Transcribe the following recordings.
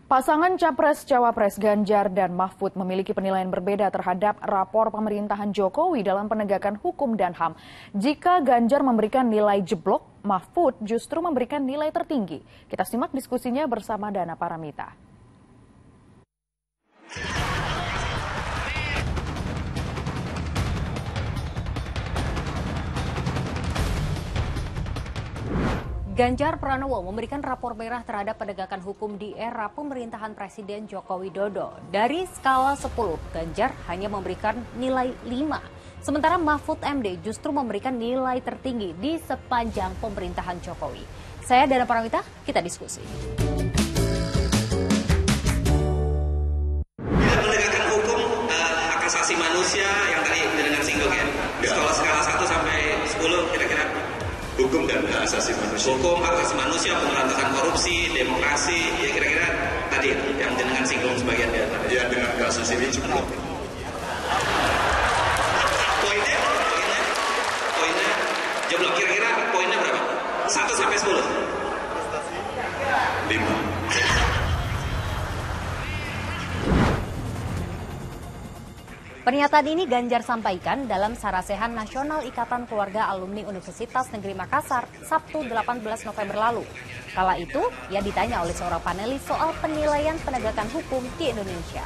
Pasangan Capres-Cawapres Ganjar dan Mahfud memiliki penilaian berbeda terhadap rapor pemerintahan Jokowi dalam penegakan hukum dan HAM. Jika Ganjar memberikan nilai jeblok, Mahfud justru memberikan nilai tertinggi. Kita simak diskusinya bersama Dana Paramita. Ganjar Pranowo memberikan rapor merah terhadap penegakan hukum di era pemerintahan Presiden Joko Widodo. Dari skala 10, Ganjar hanya memberikan nilai 5. Sementara Mahfud MD justru memberikan nilai tertinggi di sepanjang pemerintahan Jokowi. Saya Dana Paramita, kita diskusi. Penegakan hukum hak asasi manusia yang tadi dengan singgung ya. Skala 1 sampai 10 kira-kira. Hukum dan hak asasi manusia. Hukum, hak asasi manusia, pemberantasan korupsi, demokrasi, ya kira-kira tadi yang dengan singgung sebagian dia tadi. Ya dengan kasus ini jeblok. Poinnya jeblok kira-kira poinnya berapa? 1 sampai 10. 5. Pernyataan ini Ganjar sampaikan dalam Sarasehan Nasional Ikatan Keluarga Alumni Universitas Negeri Makassar, Sabtu 18 November lalu. Kala itu, ia ditanya oleh seorang panelis soal penilaian penegakan hukum di Indonesia.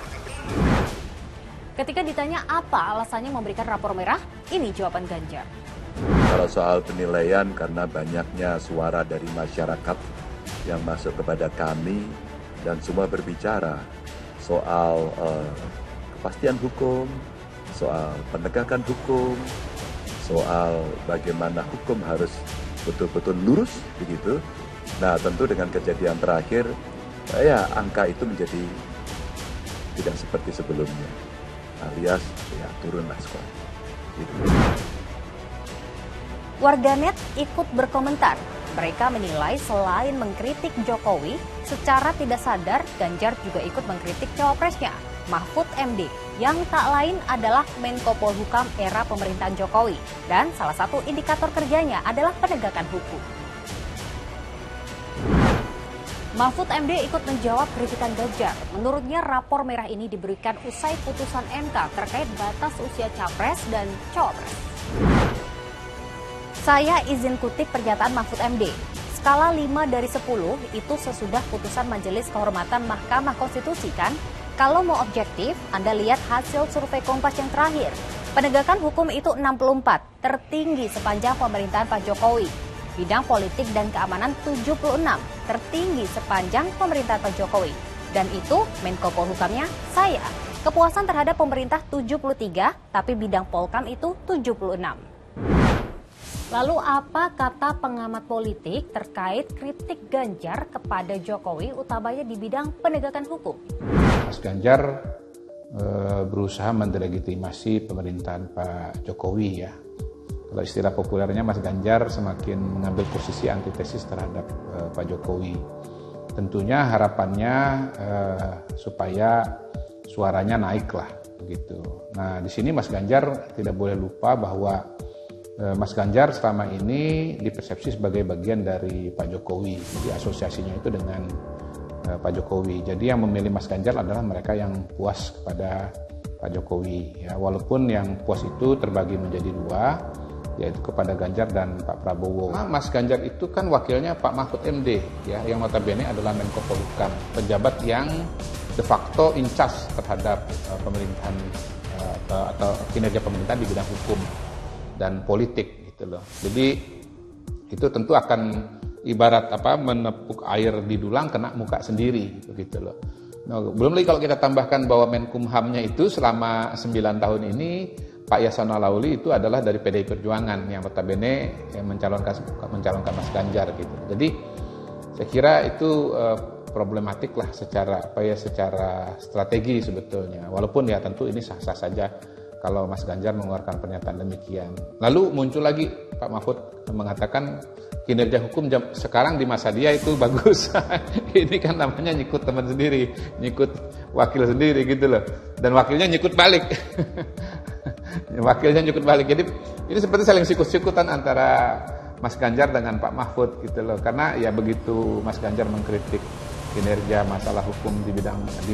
Ketika ditanya apa alasannya memberikan rapor merah, ini jawaban Ganjar. Kalau soal penilaian karena banyaknya suara dari masyarakat yang masuk kepada kami dan semua berbicara soal kepastian hukum, soal penegakan hukum, soal bagaimana hukum harus betul-betul lurus begitu. Nah, tentu dengan kejadian terakhir, ya angka itu menjadi tidak seperti sebelumnya, alias ya turunlah skor. Gitu. Warganet ikut berkomentar. Mereka menilai selain mengkritik Jokowi, secara tidak sadar Ganjar juga ikut mengkritik cawapresnya, Mahfud MD, yang tak lain adalah Menko Polhukam era pemerintahan Jokowi. Dan salah satu indikator kerjanya adalah penegakan hukum. Mahfud MD ikut menjawab kritikan Ganjar. Menurutnya rapor merah ini diberikan usai putusan MK terkait batas usia capres dan cawapres. Saya izin kutip pernyataan Mahfud MD. Skala 5 dari 10 itu sesudah putusan Majelis Kehormatan Mahkamah Konstitusi kan? Kalau mau objektif, Anda lihat hasil survei Kompas yang terakhir. Penegakan hukum itu 64, tertinggi sepanjang pemerintahan Pak Jokowi. Bidang politik dan keamanan 76, tertinggi sepanjang pemerintahan Pak Jokowi. Dan itu Menko Polhukamnya saya. Kepuasan terhadap pemerintah 73, tapi bidang Polkam itu 76. Lalu apa kata pengamat politik terkait kritik Ganjar kepada Jokowi utamanya di bidang penegakan hukum? Mas Ganjar berusaha mendelegitimasi pemerintahan Pak Jokowi ya. Kalau istilah populernya Mas Ganjar semakin mengambil posisi antitesis terhadap Pak Jokowi. Tentunya harapannya supaya suaranya naik lah begitu. Nah di sini Mas Ganjar tidak boleh lupa bahwa Mas Ganjar selama ini dipersepsi sebagai bagian dari Pak Jokowi. Jadi asosiasinya itu dengan Pak Jokowi. Jadi yang memilih Mas Ganjar adalah mereka yang puas kepada Pak Jokowi. Ya, walaupun yang puas itu terbagi menjadi dua, yaitu kepada Ganjar dan Pak Prabowo. Nah, Mas Ganjar itu kan wakilnya Pak Mahfud MD, ya, yang notabene adalah Menko Polhukam, pejabat yang de facto in charge terhadap pemerintahan atau kinerja pemerintahan di bidang hukum dan politik gitu loh. Jadi itu tentu akan ibarat menepuk air di dulang kena muka sendiri gitu loh. Nah, belum lagi kalau kita tambahkan bahwa Menkumhamnya itu selama 9 tahun ini Pak Yasona Lauli itu adalah dari PDI Perjuangan yang notabene mencalonkan Mas Ganjar gitu. Jadi saya kira itu problematik lah secara strategi sebetulnya. Walaupun ya tentu ini sah-sah saja kalau Mas Ganjar mengeluarkan pernyataan demikian. Lalu muncul lagi Pak Mahfud mengatakan kinerja hukum sekarang di masa dia itu bagus. Ini kan namanya nyikut teman sendiri, nyikut wakil sendiri gitu loh. Dan wakilnya nyikut balik. Wakilnya nyikut balik. Jadi ini seperti saling sikut-sikutan antara Mas Ganjar dengan Pak Mahfud gitu loh. Karena ya begitu Mas Ganjar mengkritik kinerja masalah hukum di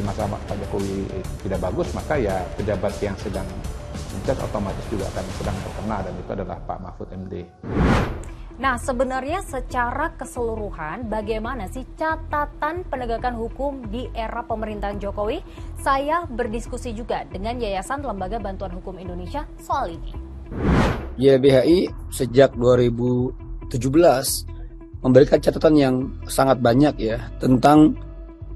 masa Pak Jokowi tidak bagus, maka ya pejabat yang sedang menjabat otomatis juga akan sedang terkena, dan itu adalah Pak Mahfud MD. Nah, sebenarnya secara keseluruhan bagaimana sih catatan penegakan hukum di era pemerintahan Jokowi? Saya berdiskusi juga dengan Yayasan Lembaga Bantuan Hukum Indonesia soal ini. YLBHI sejak 2017 memberikan catatan yang sangat banyak ya tentang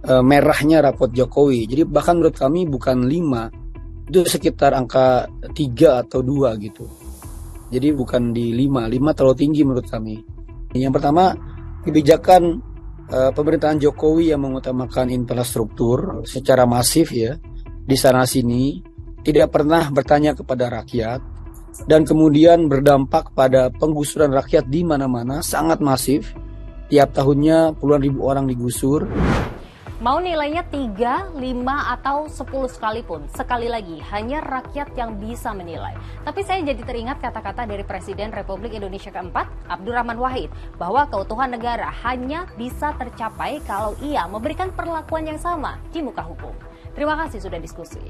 merahnya raport Jokowi. Jadi bahkan menurut kami bukan 5, itu sekitar angka 3 atau 2 gitu. Jadi bukan di 5 terlalu tinggi menurut kami. Yang pertama, kebijakan pemerintahan Jokowi yang mengutamakan infrastruktur secara masif ya di sana sini, tidak pernah bertanya kepada rakyat, dan kemudian berdampak pada penggusuran rakyat di mana-mana sangat masif. Tiap tahunnya puluhan ribu orang digusur. Mau nilainya 3, 5, atau 10 sekalipun, sekali lagi hanya rakyat yang bisa menilai. Tapi saya jadi teringat kata-kata dari Presiden Republik Indonesia keempat, Abdurrahman Wahid, bahwa keutuhan negara hanya bisa tercapai kalau ia memberikan perlakuan yang sama di muka hukum. Terima kasih sudah diskusi.